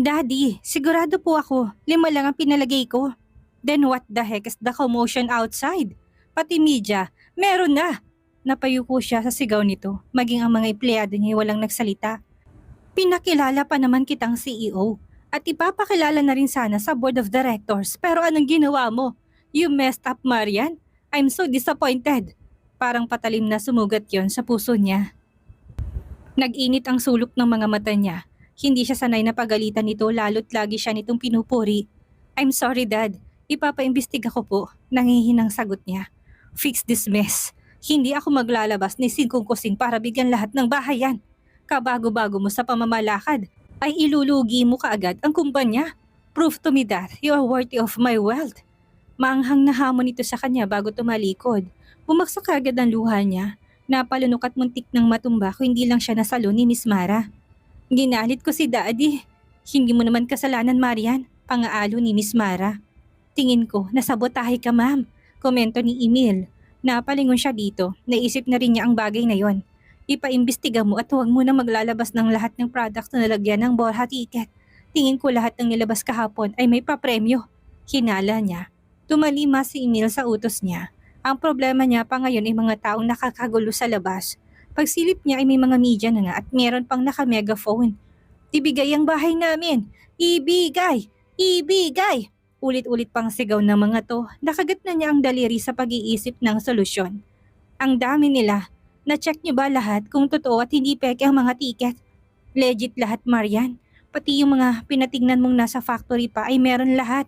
Daddy, sigurado po ako, 5 lang ang pinalagay ko. Then what the heck is the commotion outside? Pati media, meron na! Napayuko siya sa sigaw nito, maging ang mga empleyado niya ay walang nagsalita. Pinakilala pa naman kitang CEO at ipapakilala na rin sana sa board of directors, pero anong ginawa mo? You messed up, Marian. I'm so disappointed. Parang patalim na sumugat yon sa puso niya. Nag-init ang sulok ng mga mata niya. Hindi siya sanay na pagalitan nito lalo't lagi siya nitong pinupuri. I'm sorry, Dad. Ipapaimbestiga ko po. Nangihinang sagot niya. Fix this mess. Hindi ako maglalabas ni singkong kusing para bigyan lahat ng bahayan. Kabago-bago mo sa pamamalakad, ay ilulugi mo kaagad ang kumpanya. Prove to me that you are worthy of my wealth. Maanghang na hamon ito sa kanya bago tumalikod. Bumaksak agad ang luha niya. Napalunok at muntik ng matumba kung hindi lang siya nasalo ni Miss Mara. Ginalit ko si Daddy. Hindi mo naman kasalanan, Marian. Pangaalo ni Miss Mara. Tingin ko, nasabotahe ka, ma'am. Komento ni Emil. Napalingon siya dito. Naisip na rin niya ang bagay na yon. Ipaimbestiga mo at huwag mo na maglalabas ng lahat ng products na nalagyan ng Borja ticket. Tingin ko lahat ng nilabas kahapon ay may papremyo. Hinala niya. Tumalima si Emil sa utos niya. Ang problema niya pa ngayon ay mga taong nakakagulo sa labas. Pagsilip niya ay may mga media na nga at meron pang naka-megaphone. Ibigay ang bahay namin! Ibigay! Ibigay! Ulit-ulit pang sigaw ng mga to. Nakagat na niya ang daliri sa pag-iisip ng solusyon. Ang dami nila. Na-check niyo ba lahat kung totoo at hindi peke ang mga ticket? Legit lahat, Marian. Pati yung mga pinatignan mong nasa factory pa ay meron lahat.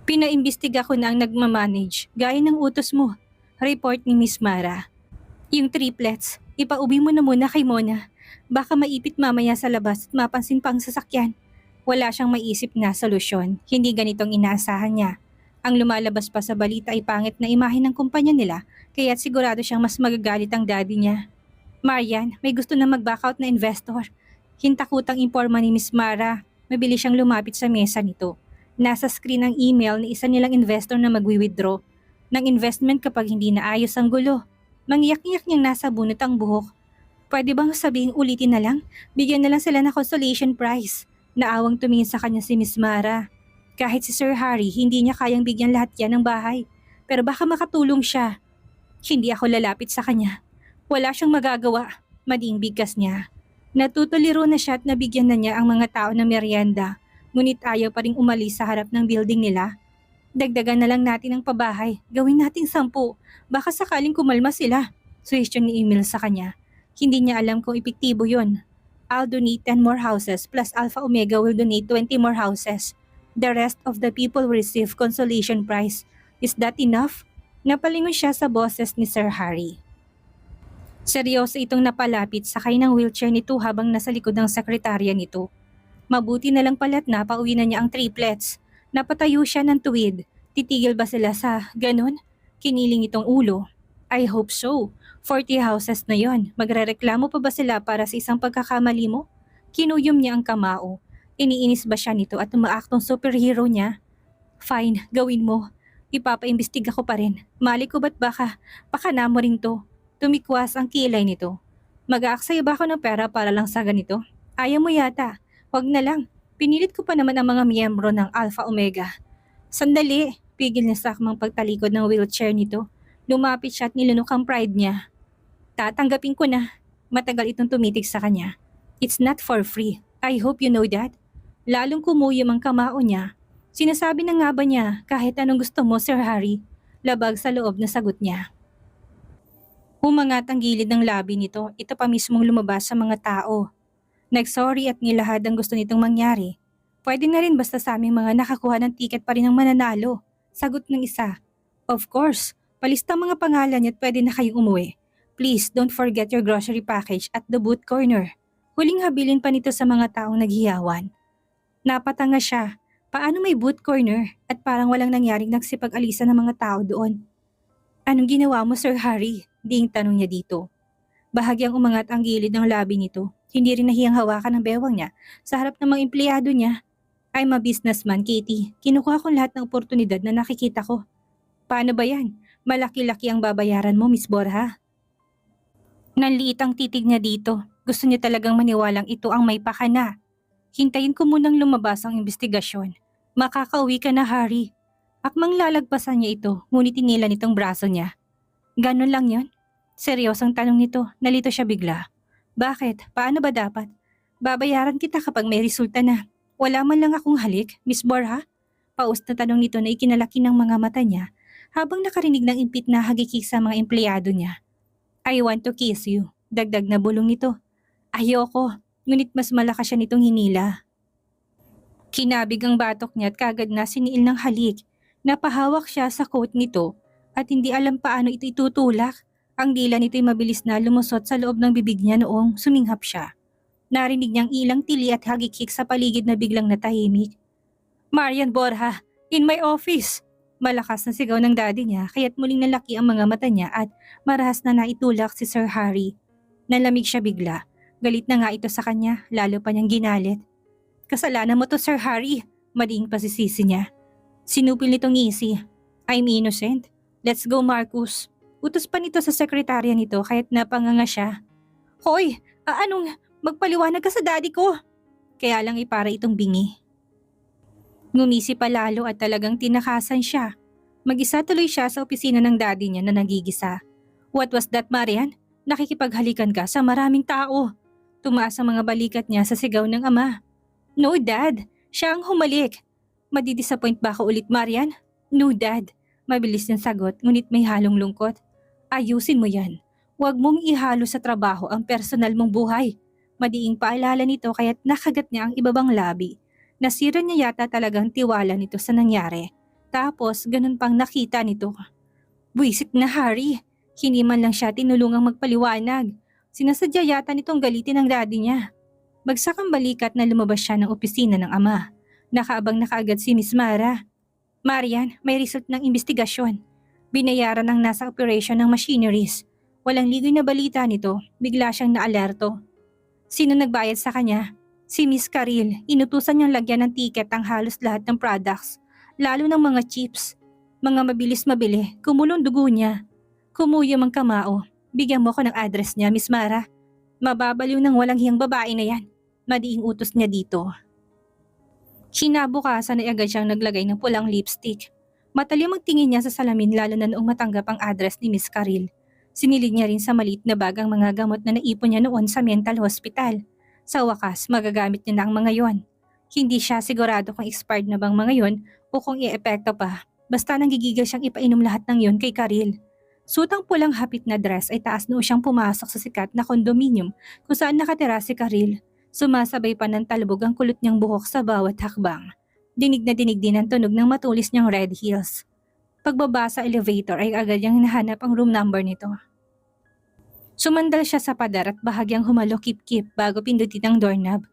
Pinaimbestiga ko na ang nagmamanage, gaya ng utos mo. Report ni Miss Mara. Yung triplets, ipauwi mo na muna kay Mona. Baka maipit mamaya sa labas at mapansin pang sasakyan. Wala siyang maisip na solusyon, hindi ganitong inaasahan niya. Ang lumalabas pa sa balita ay pangit na imahe ng kumpanya nila, kaya't sigurado siyang mas magagalit ang daddy niya. Marian, may gusto na mag-backout na investor. Hintakutang imporma ni Miss Mara. Mabilis siyang lumapit sa mesa nito. Nasa screen ang email ni isa nilang investor na magwi-withdraw ng investment kapag hindi naayos ang gulo. Mangiyak-iyak niyang nasa bunot ang buhok. Pwede bang sabihing ulitin na lang? Bigyan na lang sila ng consolation prize. Naawang tumingin sa kanya si Miss Mara. Kahit si Sir Harry, hindi niya kayang bigyan lahat yan ng bahay. Pero baka makatulong siya. Hindi ako lalapit sa kanya. Wala siyang magagawa. Mading bigkas niya. Natutuliro na siya at nabigyan na niya ang mga tao ng merienda. Ngunit ayaw pa ring umalis sa harap ng building nila. Dagdagan na lang natin ang pabahay. Gawin nating 10. Baka sakaling kumalma sila. Suwestyon ni Emil sa kanya. Hindi niya alam kung epektibo yon. I'll donate 10 more houses plus Alpha Omega will donate 20 more houses. The rest of the people will receive consolation prize. Is that enough? Napalingon siya sa boses ni Sir Harry. Seryoso itong napalapit sakay ng wheelchair nito habang nasa likod ng sekretarya nito. Mabuti na lang pala't napauwi na niya ang triplets. Napatayo siya ng tuwid. Titigil ba sila sa ganon? Kiniling itong ulo. I hope so. 40 houses na yon. Magrereklamo pa ba sila para sa isang pagkakamali mo? Kinuyom niya ang kamao. Iniinis ba siya nito at umaaktong superhero niya? Fine, gawin mo. Ipapaimbestiga ko pa rin. Mali ko ba't baka pakana mo rin to. Tumikwas ang kilay nito. Mag-aaksaya ba ako ng pera para lang sa ganito? Ayaw mo yata. Wag na lang. Pinilit ko pa naman ang mga miyembro ng Alpha Omega. Sandali, pigil niya sa akmang pagtalikod ng wheelchair nito. Lumapit siya at nilunok ang pride niya. Tatanggapin ko na. Matagal itong tumitig sa kanya. It's not for free. I hope you know that. Lalong kumuyom ang kamao niya. Sinasabi na nga ba niya kahit anong gusto mo, Sir Harry? Labag sa loob na sagot niya. Umangat ang gilid ng labi nito. Ito pa mismong lumabas sa mga tao. Nagsorry at nilahad ang gusto nitong mangyari. Pwede na rin basta sa aming mga nakakuha ng ticket pa rin ang mananalo. Sagot ng isa. Of course, palista mga pangalan at pwede na kayong umuwi. Please don't forget your grocery package at the booth corner. Huling habilin pa nito sa mga taong naghiyawan. Napatanga siya. Paano may booth corner at parang walang nangyaring nagsipag-alisa ng mga tao doon? Anong ginawa mo, Sir Harry? Ding tanong niya dito. Bahagyang umangat ang gilid ng labi nito. Hindi rin nahiyang hawakan ang bewang niya sa harap ng mga empleyado niya. I'm a businessman, Katie. Kinukuha ko lahat ng oportunidad na nakikita ko. Paano ba yan? Malaki-laki ang babayaran mo, Miss Borja. Nanliit ang titig niya dito. Gusto niya talagang maniwalang ito ang may pakana. Hintayin ko munang lumabas ang investigasyon. Makakauwi ka na, Harry. Akmang lalagpasan niya ito, ngunit tinila nitong braso niya. Ganon lang yon? Seryosong tanong nito, nalito siya bigla. Bakit? Paano ba dapat? Babayaran kita kapag may resulta na. Wala man lang akong halik, Miss Borha? Paus na tanong nito na ikinalaki ng mga mata niya habang nakarinig ng impit na hagikik sa mga empleyado niya. I want to kiss you, dagdag na bulong nito. Ayoko, ngunit mas malakas siya nitong hinila. Kinabig ang batok niya at kagad na siniil ng halik. Napahawak siya sa coat nito at hindi alam paano ito itutulak. Ang dila nito'y mabilis na lumusot sa loob ng bibig niya noong suminghap siya. Narinig niyang ilang tili at hagikik sa paligid na biglang natahimik. Marian Borja, in my office! Malakas na sigaw ng daddy niya kaya't muling nalaki ang mga mata niya at marahas na naitulak si Sir Harry. Nalamig siya bigla. Galit na nga ito sa kanya, lalo pa niyang ginalit. Kasalanan mo to, Sir Harry, madiing pasisisi niya. Sinupil nitong ngisi. I'm innocent. Let's go, Marcus. Utos pa nito sa sekretarya nito kaya't napanganga siya. Hoy, anong magpaliwanag ka sa daddy ko? Kaya lang ipara itong bingi. Ngumisi pa lalo at talagang tinakasan siya. Mag-isa tuloy siya sa opisina ng daddy niya na nagigisa. What was that, Marian? Nakikipaghalikan ka sa maraming tao. Tumaas ang mga balikat niya sa sigaw ng ama. No, Dad. Siya ang humalik. Madidisappoint ba ako ulit, Marian? No, Dad. Mabilis niyang sagot ngunit may halong lungkot. Ayusin mo yan. Huwag mong ihalo sa trabaho ang personal mong buhay. Madiing paalala nito kaya't nakagat niya ang ibabang labi. Nasira niya yata talagang tiwala nito sa nangyari. Tapos ganun pang nakita nito. Buisit na, Harry. Hindi man lang siya tinulungang magpaliwanag. Sinasadya yata nitong galitin ang daddy niya. Bagsak ang balikat na lumabas siya ng opisina ng ama. Nakaabang na kaagad si Miss Mara. Marian, may result ng investigasyon. Binayaran ng nasa operation ng machineries. Walang ligoy na balita nito, bigla siyang naalerto. Sino nagbayad sa kanya? Si Miss Caril. Inutusan niyang lagyan ng ticket ang halos lahat ng products, lalo ng mga chips. Mga mabilis mabili, kumulong dugo niya. Kumuyom ang kamao. Bigyan mo ko ng address niya, Miss Mara. Mababaliw ng walang hiyang babae na yan. Madiing utos niya dito. Kinabukasan ay agad siyang naglagay ng pulang lipstick. Matalim ang tingin niya sa salamin lalo na noong matanggap ang address ni Miss Caril. Sinilid niya rin sa maliit na bag ang mga gamot na naipon niya noon sa mental hospital. Sa wakas, magagamit niya na ang mga yon. Hindi siya sigurado kung expired na bang mga yon o kung i-epekto pa. Basta nanggigigil siyang ipainom lahat ng yon kay Caril. Sutang pulang hapit na dress ay taas noo siyang pumasok sa sikat na kondominium kung saan nakatira si Caril. Sumasabay pa ng talbog ang kulot niyang buhok sa bawat hakbang. Dinig na dinig din ang tunog ng matulis niyang red heels. Pagbaba sa elevator ay agad niyang hinahanap ang room number nito. Sumandal siya sa pader at bahagyang humalo kip-kip bago pindutin ang doorknob.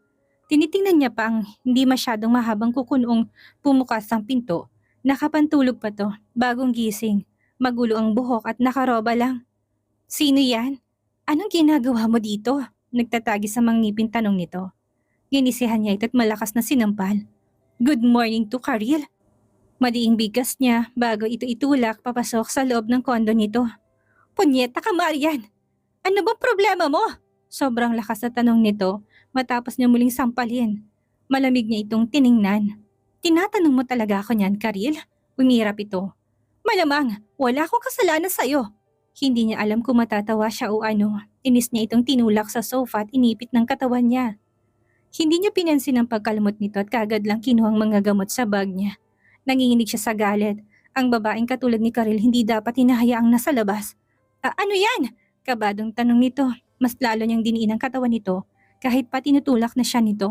Tinitingnan niya pa ang hindi masyadong mahabang kukunong pumukas ang pinto. Nakapantulog pa to, bagong gising. Magulo ang buhok at nakaroba lang. Sino yan? Anong ginagawa mo dito? Nagtatagi sa mangipin tanong nito. Ginisihan niya ito at malakas na sinampal. Good morning to Caril. Madiing bigas niya bago ito itulak papasok sa loob ng kondo nito. Punyeta ka, Marian! Ano bang problema mo? Sobrang lakas na tanong nito matapos niya muling sampalin. Malamig niya itong tiningnan. Tinatanong mo talaga ako niyan, Caril? Umirap ito. Malamang, wala akong kasalanan sa'yo. Hindi niya alam kung matatawa siya o ano. Inis niya itong tinulak sa sofa at inipit ng katawan niya. Hindi niya pinansin ang pagkalmot nito at kagad lang kinuhang mga gamot sa bag niya. Nanginginig siya sa galit. Ang babaeng katulad ni Caril hindi dapat hinahayaang nasa labas. Ano yan? Kabadong tanong nito. Mas lalo niyang diniin ang katawan nito kahit pa tinutulak na siya nito.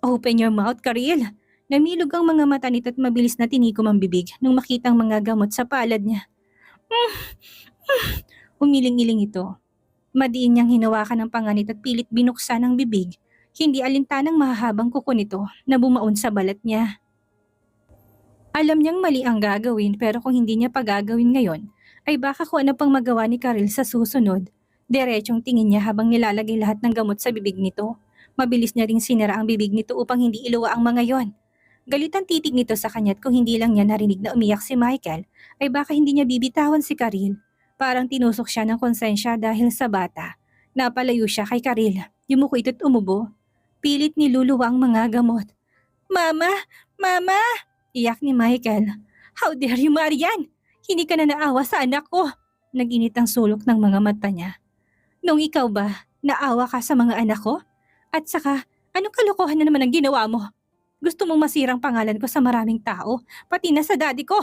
Open your mouth, Caril. Namilog ang mga mata nito at mabilis na tinikom ang bibig nung makita ang mga gamot sa palad niya. Umiling-iling ito. Madiin niyang hinawakan ang panga nito at pilit binuksan ang bibig. Hindi alintanang mahahabang kuko nito na bumaon sa balat niya. Alam niyang mali ang gagawin pero kung hindi niya pagagawin ngayon, ay baka kung ano pang magawa ni Caril sa susunod. Diretsong tingin niya habang nilalagay lahat ng gamot sa bibig nito. Mabilis niya ring sinara ang bibig nito upang hindi iluwa ang mga yon. Galit ang titig nito sa kanya at kung hindi lang niya narinig na umiyak si Michael, ay baka hindi niya bibitawan si Caril. Parang tinusok siya ng konsensya dahil sa bata. Napalayo siya kay Caril. Yumuko ito't umubo. Pilit niluluwa ang mga gamot. Mama! Mama! Iyak ni Michael. How dare you, Marian? Hindi ka na naawa sa anak ko. Naginit ang sulok ng mga mata niya. Nung ikaw ba, naawa ka sa mga anak ko? At saka, anong kalokohan na naman ang ginawa mo? Gusto mong masirang pangalan ko sa maraming tao, pati na sa daddy ko.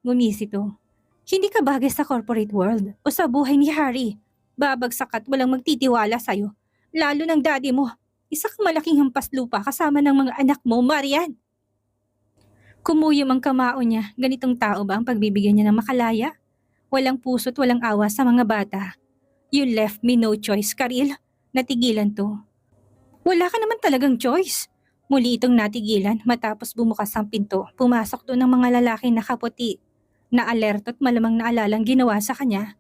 Ngumisito. Hindi ka bagay sa corporate world o sa buhay ni Harry. Babagsak at walang magtitiwala sa'yo. Lalo ng daddy mo. Isa kang malaking hampas lupa kasama ng mga anak mo, Marian. Kumuyom ang kamao niya. Ganitong tao ba ang pagbibigyan niya ng makalaya? Walang puso't walang awa sa mga bata. You left me no choice, Karil. Natigilan to. Wala ka naman talagang choice. Muli itong natigilan matapos bumukas ang pinto. Pumasok doon ng mga lalaki na kaputi. Na alerto at malamang naalalang ginawa sa kanya.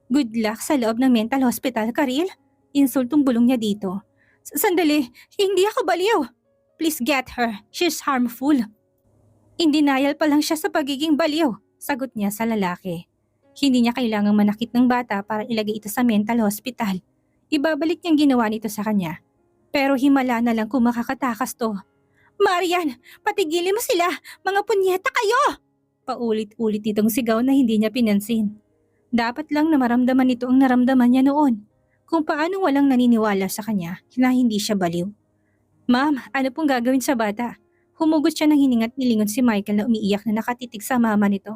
Good luck sa loob ng mental hospital, Karil. Insultong bulong niya dito. Sandali, hindi ako baliw. Please get her. She's harmful. In denial pa lang siya sa pagiging baliw, sagot niya sa lalaki. Hindi niya kailangang manakit ng bata para ilagay ito sa mental hospital. Ibabalik niyang ginawa nito sa kanya. Pero himala na lang kung makakatakas to. Marian, patigilin mo sila! Mga punyeta kayo! Paulit-ulit itong sigaw na hindi niya pinansin. Dapat lang na maramdaman nito ang naramdaman niya noon. Kung paano walang naniniwala sa kanya na hindi siya baliw. Ma'am, ano pong gagawin sa bata? Humugot siya ng hininga't nilingon si Michael na umiiyak na nakatitig sa mama nito.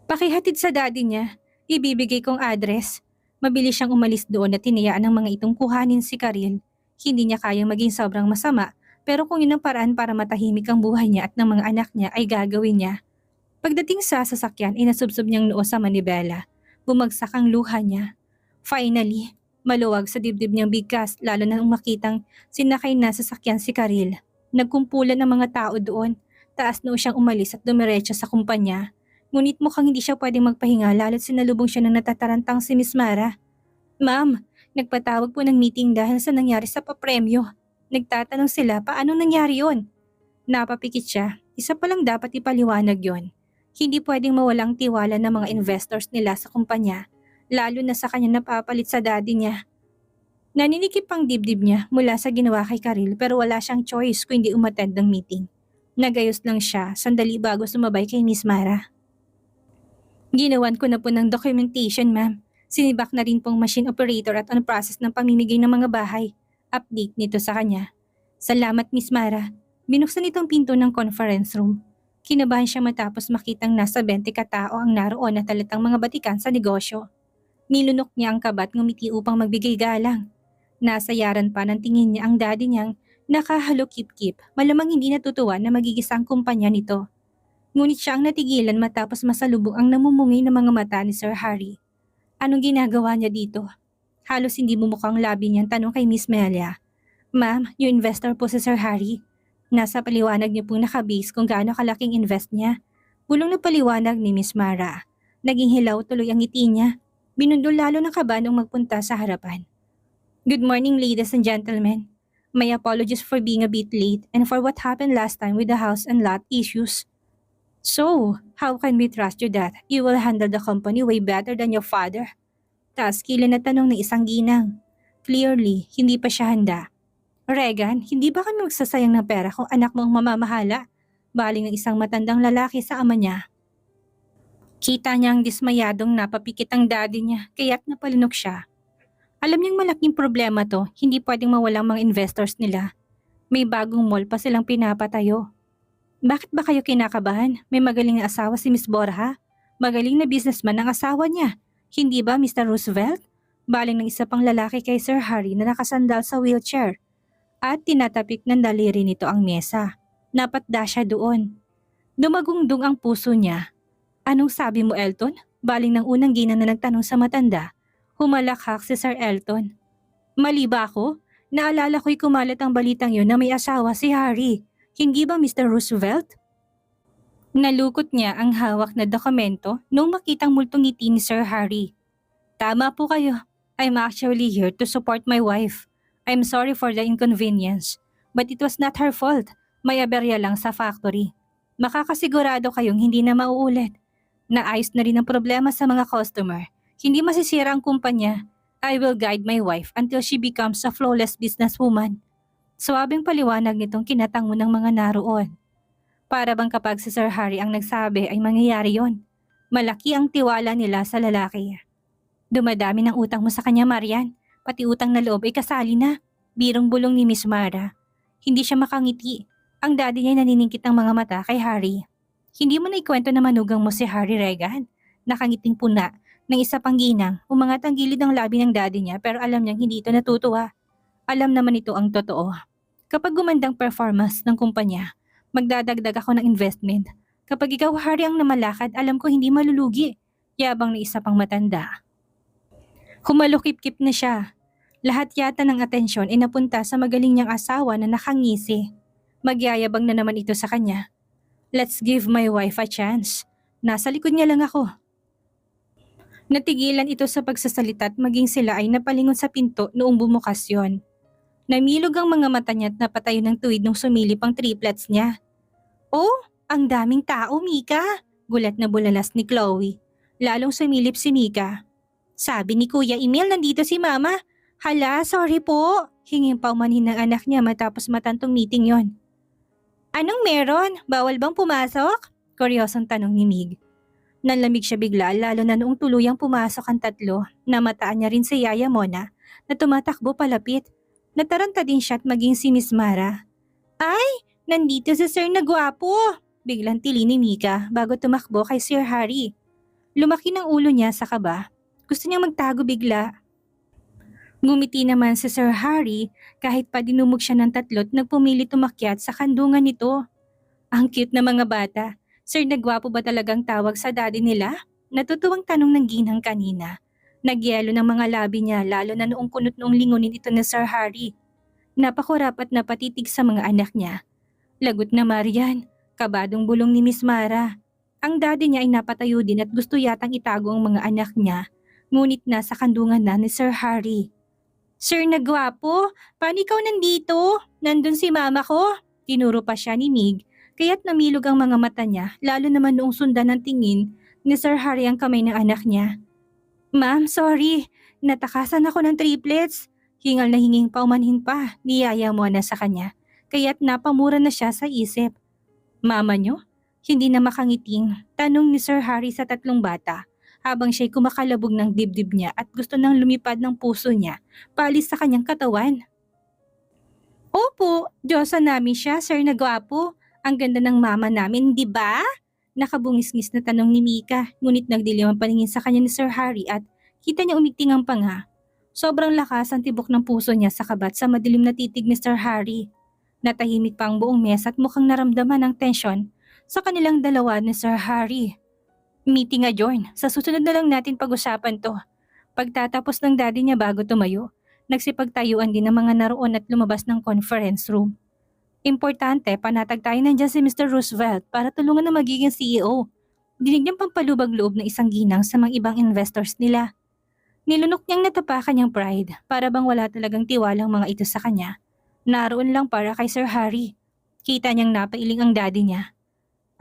Pakihatid sa daddy niya. Ibibigay kong address. Mabilis siyang umalis doon at tinayaan ng mga itong kuhanin si Karil. Hindi niya kayang maging sobrang masama, pero kung yun ang paraan para matahimik ang buhay niya at ng mga anak niya ay gagawin niya. Pagdating sa sasakyan, inasubsob niyang noo sa manibela. Bumagsak ang luha niya. Finally, maluwag sa dibdib niyang bigkas lalo na nung makitang sinakay na sasakyan si Karil. Nagkumpulan ng mga tao doon. Taas noo siyang umalis at dumiretso sa kumpanya. Ngunit mukhang hindi siya pwedeng magpahinga lalo't sinalubong siya ng natatarantang si Miss Mara. Ma'am, nagpatawag po ng meeting dahil sa nangyari sa papremyo. Nagtatanong sila paano nangyari yon. Napapikit siya. Isa pa lang dapat ipaliwanag yon. Hindi pwedeng mawalang tiwala ng mga investors nila sa kumpanya, lalo na sa kanya napapalit sa daddy niya. Naninikip ang dibdib niya mula sa ginawa kay Karil pero wala siyang choice kung hindi umattend ng meeting. Nagayos lang siya sandali bago sumabay kay Miss Mara. Ginawan ko na po ng documentation, ma'am. Sinibak na rin pong machine operator at on process ng pamimigay ng mga bahay. Update nito sa kanya. Salamat, Miss Mara. Binuksan itong pinto ng conference room. Kinabahan siya matapos makitang nasa 20 katao ang naroon at talatang mga batikan sa negosyo. Nilunok niya ang kabat ngumiti upang magbigay galang. Nasayaran pa ng tingin niya ang daddy niyang nakahalo kip-kip, malamang hindi natutuwa na magigisa ang kumpanya nito. Ngunit siya ang natigilan matapos masalubong ang namumungay na mga mata ni Sir Harry. Anong ginagawa niya dito? Halos hindi bumukhang labi niyang tanong kay Miss Melia. Ma'am, yung investor po si Sir Harry. Nasa paliwanag niyo pong nakabase kung gaano kalaking invest niya. Bulong na paliwanag ni Miss Mara. Naging hilaw tuloy ang ngiti niya. Binundol lalo ng kaba nung magpunta sa harapan. Good morning, ladies and gentlemen. My apologies for being a bit late and for what happened last time with the house and lot issues. So, how can we trust you that you will handle the company way better than your father? Taas kilin na tanong ng isang ginang. Clearly, hindi pa siya handa. Regan, hindi ba kami magsasayang ng pera kung anak mo ang mamamahala? Baling ng isang matandang lalaki sa ama niya. Kita niya ang dismayadong napapikit ang daddy niya kaya't napalinok siya. Alam niyang malaking problema to, hindi pwedeng mawalang mga investors nila. May bagong mall pa silang pinapatayo. Bakit ba kayo kinakabahan? May magaling na asawa si Miss Borja? Magaling na businessman ang asawa niya. Hindi ba Mr. Roosevelt? Baling ng isa pang lalaki kay Sir Harry na nakasandal sa wheelchair. At tinatapik ng daliri nito ang mesa. Napatda siya doon. Dumagungdong ang puso niya. Anong sabi mo, Elton? Baling ng unang ginang na nagtanong sa matanda. Humalakhak si Sir Elton. Mali ba ako? Naalala ko'y kumalat ang balitang yun na may asawa si Harry. Hindi ba Mr. Roosevelt? Nalukot niya ang hawak na dokumento nung makitang multong ngiti ni Sir Harry. Tama po kayo. I'm actually here to support my wife. I'm sorry for the inconvenience. But it was not her fault. May aberya lang sa factory. Makakasigurado kayong hindi na mauulit. Naayos na rin ang problema sa mga customer. Hindi masisira ang kumpanya. I will guide my wife until she becomes a flawless businesswoman. Suwabing paliwanag nitong kinatango ng mga naroon. Para bang kapag si Sir Harry ang nagsabi ay mangyayari yon. Malaki ang tiwala nila sa lalaki. Dumadami ng utang mo sa kanya, Marian. Pati utang na loob ay kasali na. Birong bulong ni Miss Mara. Hindi siya makangiti. Ang daddy niya ay naniningkit ng mga mata kay Harry. Hindi mo na ikwento na manugang mo si Harry Regan. Nakangiting puna ng isa pang ginang, umangat ang gilid ng labi ng daddy niya pero alam niyang hindi ito natutuwa. Alam naman ito ang totoo. Kapag gumandang performance ng kumpanya, magdadagdag ako ng investment. Kapag ikaw, Harry, ang namalakad, alam ko hindi malulugi. Yabang ni isa pang matanda. Humalukip-kip na siya. Lahat yata ng atensyon ay napunta sa magaling niyang asawa na nakangisi. Magyayabang na naman ito sa kanya. Let's give my wife a chance. Nasa likod niya lang ako. Natigilan ito sa pagsasalita at maging sila ay napalingon sa pinto noong bumukas yon. Namilog ang mga mata niya at napatayo ng tuwid nung sumilip ang triplets niya. Oh, ang daming tao, Mika! Gulat na bulalas ni Chloe. Lalong sumilip si Mika. Sabi ni Kuya Emil, nandito si Mama. Hala, sorry po. Hinging paumanhin ng anak niya matapos matantong meeting yon. Anong meron? Bawal bang pumasok? Kuryosong tanong ni Mig. Nanlamig siya bigla lalo na noong tuluyang pumasok ang tatlo. Namataan niya rin si Yaya Mona na tumatakbo palapit. Nataranta din siya at maging si Miss Mara. Ay, nandito si Sir na gwapo! Biglang tili ni Mika bago tumakbo kay Sir Harry. Lumaki ng ulo niya sa kaba. Gusto niyang magtago bigla. Ngumiti naman si Sir Harry kahit pa dinumog siya ng tatlo't nagpumili tumakyat sa kandungan nito. Ang cute na mga bata. Sir na gwapo ba talagang tawag sa daddy nila? Natutuwang tanong ng ginang kanina. Nagyelo ng mga labi niya lalo na noong kunot noong lingunin ito ni Sir Harry. Napakurap at napatitig sa mga anak niya. Lagot na Marian, kabadong bulong ni Miss Mara. Ang daddy niya ay napatayo din at gusto yatang itago ang mga anak niya, ngunit nasa kandungan na ni Sir Harry. Sir na gwapo, paano ikaw nandito? Nandun si mama ko. Tinuro pa siya ni Mig, kaya't namilog ang mga mata niya lalo naman noong sundan ng tingin ni Sir Harry ang kamay ng anak niya. Ma'am, sorry. Natakasan ako ng triplets. Hingal na hinging paumanhin pa ni Yaya Mona sa kanya, kaya't napamura na siya sa isip. Mama niyo? Hindi na makangiting, tanong ni Sir Harry sa tatlong bata, habang siya'y kumakalabog ng dibdib niya at gusto nang lumipad ng puso niya, palis sa kanyang katawan. Opo, Diyosa namin siya, Sir na gwapo. Ang ganda ng mama namin, di ba? Nakabungis-ngis na tanong ni Mika, ngunit nagdilim ang paningin sa kanya ni Sir Harry at kita niya umigting ang panga. Sobrang lakas ang tibok ng puso niya sa kabat sa madilim na titig ni Sir Harry. Natahimik pa ang buong mesa at mukhang naramdaman ng tensyon sa kanilang dalawa ni Sir Harry. Meeting adjourn, sa susunod na lang natin pag-usapan to. Pagtatapos ng daddy niya bago tumayo, nagsipagtayuan din ng mga naroon at lumabas ng conference room. Importante, panatag tayo nandiyan si Mr. Roosevelt para tulungan na magiging CEO. Dinig niyang pampalubag-loob ng isang ginang sa mga ibang investors nila. Nilunok niyang natapakan niyang pride para bang wala talagang tiwalang mga ito sa kanya. Naroon lang para kay Sir Harry. Kita niyang napailing ang daddy niya.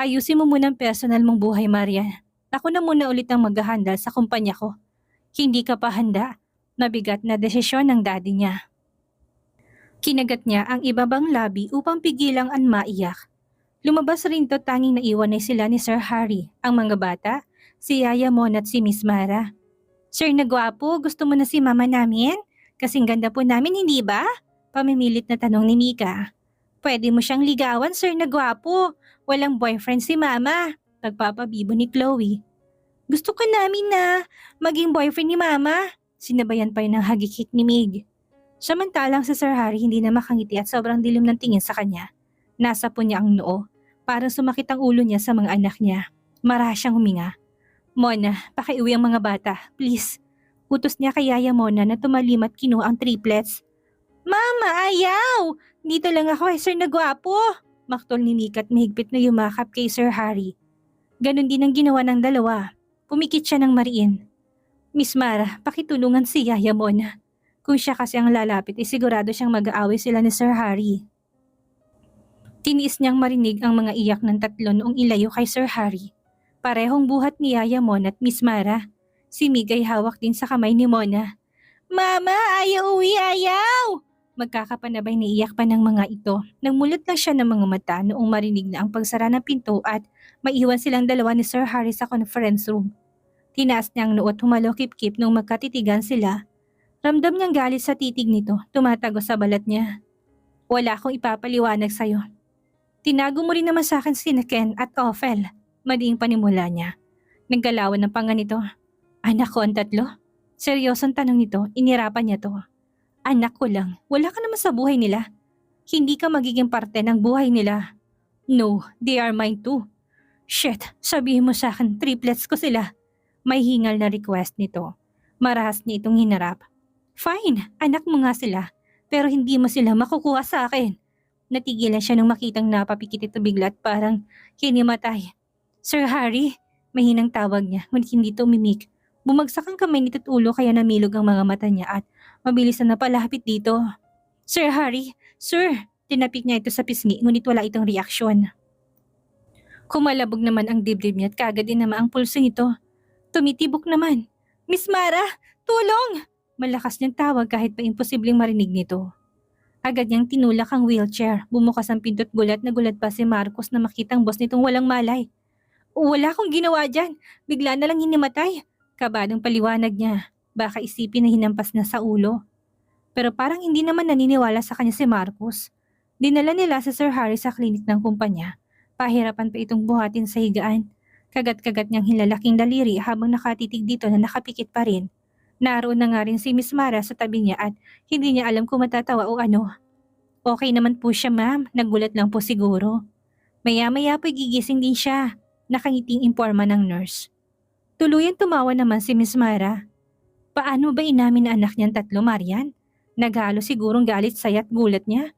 Ayusin mo muna ang personal mong buhay, Marian. Ako na muna ulit ang maghahanda sa kumpanya ko. Hindi ka pa handa. Mabigat na desisyon ng daddy niya. Kinagat niya ang ibabang labi upang pigilang ang maiyak. Lumabas rin to tanging naiwan ay sila ni Sir Harry, ang mga bata, si Yaya Mon at si Miss Mara. Sir na gwapo, gusto mo na si mama namin? Kasing ganda po namin, hindi ba? Pamimilit na tanong ni Mika. Pwede mo siyang ligawan, Sir na gwapo. Walang boyfriend si mama. Pagpapabibo ni Chloe. Gusto ka namin na maging boyfriend ni mama. Sinabayan pa yun ng hagikik ni Mig. Samantalang si Sir Harry hindi na makangiti at sobrang dilim ng tingin sa kanya. Nasa po niya ang noo. Parang sumakit ang ulo niya sa mga anak niya. Mara siyang huminga. Mona, pakiuwi ang mga bata, please. Utos niya kay Yaya Mona na tumalim at kinuha ang triplets. Mama, ayaw! Dito lang ako Sir na gwapo. Maktol ni Mika at mahigpit na yumakap kay Sir Harry. Ganon din ang ginawa ng dalawa. Pumikit siya ng mariin. Miss Mara, pakitulungan si Yaya Mona. Kung siya kasi ang lalapit, sigurado siyang mag-aaway sila ni Sir Harry. Tiniis niyang marinig ang mga iyak ng tatlo noong ilayo kay Sir Harry. Parehong buhat ni Yaya Mona at Miss Mara. Si Mig ay hawak din sa kamay ni Mona. Mama, ayaw uwi, ayaw! Magkakapanabay na iyak pa ng mga ito. Nagmulat lang siya ng mga mata noong marinig na ang pagsara ng pinto at maiwan silang dalawa ni Sir Harry sa conference room. Tinaas niya ang noo at humalokip-kip nung magkatitigan sila. Ramdam niyang galit sa titig nito, tumatago sa balat niya. Wala akong ipapaliwanag sa'yo. Tinago mo rin naman sa akin si Ken at Ophel. Madiing panimula niya. Naggalawan ng panga nito. Anak ko ang tatlo? Seryosong tanong nito, inirapan niya to. Anak ko lang, wala ka naman sa buhay nila. Hindi ka magiging parte ng buhay nila. No, they are mine too. Shit, sabihin mo sa akin, triplets ko sila. May hingal na request nito. Marahas niya itong hinarap. Fine, anak mo nga sila, pero hindi mo sila makukuha sa akin. Natigilan siya nung makitang napapikit ito bigla at parang hinimatay. Sir Harry, mahinang tawag niya, ngunit hindi ito umimik. Bumagsak ang kamay nito't ulo kaya namilog ang mga mata niya at mabilis na napalapit dito. Sir Harry, sir! Tinapik niya ito sa pisngi ngunit wala itong reaksyon. Kumalabog naman ang dibdib niya at kagad din naman ang pulso nito. Tumitibok naman. Miss Mara, tulong! Malakas niyang tawag kahit pa imposibleng marinig nito. Agad niyang tinulak ang wheelchair, bumukas ang pinto't gulat na gulat pa si Marcos na makitang boss nitong walang malay. Wala akong ginawa dyan, bigla na lang hinimatay. Kabadong paliwanag niya, baka isipin na hinampas na sa ulo. Pero parang hindi naman naniniwala sa kanya si Marcos. Dinala nila si Sir Harry sa klinik ng kumpanya. Pahirapan pa itong buhatin sa higaan. Kagat-kagat niyang hilalaking daliri habang nakatitig dito na nakapikit pa rin. Naroon na nga rin si Miss Mara sa tabi niya at hindi niya alam kung matatawa o ano. Okay naman po siya ma'am, nagulat lang po siguro. Maya-maya po'y gigising din siya, nakangiting imporma ng nurse. Tuluyang tumawa naman si Miss Mara. Paano ba inamin na anak niyang tatlo, Marian? Naghalo sigurong galit saya at gulat niya.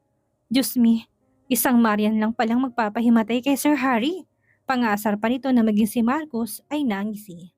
Diyos me, isang Marian lang palang magpapahimatay kay Sir Harry. Pangasar pa nito na maging si Marcos ay nangisi.